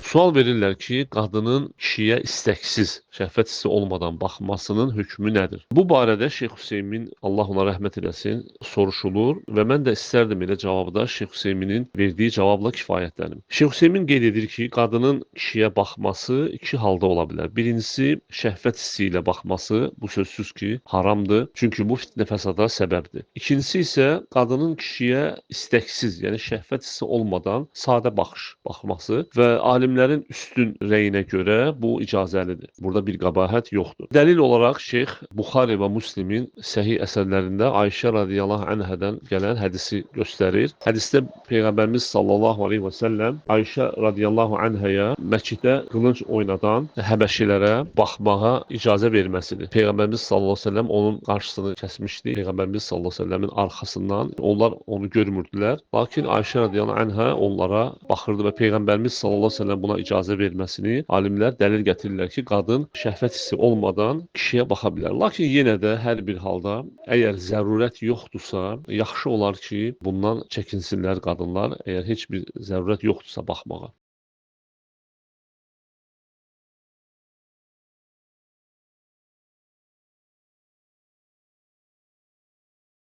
Sual verirlər ki, qadının kişiyə istəksiz, şəhvət hissi olmadan baxmasının hökmü nədir? Bu barədə Şeyx Hüseymin, Allah ona rəhmət eləsin, soruşulur və mən də istərdim elə cavabda Şeyx Hüseyminin verdiyi cavabla kifayətləndim. Şeyx Hüseymin qeyd edir ki, qadının kişiyə baxması iki halda ola bilər. Birincisi, şəhvət hissi ilə baxması, bu sözsüz ki, haramdır. Çünki bu fitnə fəsada səbəbdir. İkincisi isə qadının kişiyə istəksiz, yəni şəhvət hissi olmadan sadə baxması və alimlərin üstün rəyinə görə bu icazəlidir. Burada bir qəbahət yoxdur. Dəlil olaraq Şeyx Buxari və Müslimin səhih əsərlərində Ayşə radiyallahu anhadan gələn hədisi göstərir. Hədisdə Peyğəmbərimiz sallallahu aleyhi və səlləm Ayşə radiyallahu anhaya məsciddə qılınc oynadan həbəşilərə baxmağa icazə verməsidir. Peyğəmbərimiz sallallahu aleyhi və səlləm onun qarşısını kəsmişdi. Peyğəmbərimiz sallallahu aleyhi və səlləmin arxasından onlar onu görmürdülər. Lakin Ayşə radiyallahu anha onlara baxırdı və Peyğəmbərimiz sallallahu əleyhi və səlləm buna icazə verməsini alimlər dəlil gətirirlər ki, qadın şəhvət hissi olmadan kişiyə baxa bilər. Lakin yenə də hər bir halda əgər zərurət yoxdursa, yaxşı olar ki, bundan çəkinsinlər qadınlar, əgər heç bir zərurət yoxdursa baxmağa.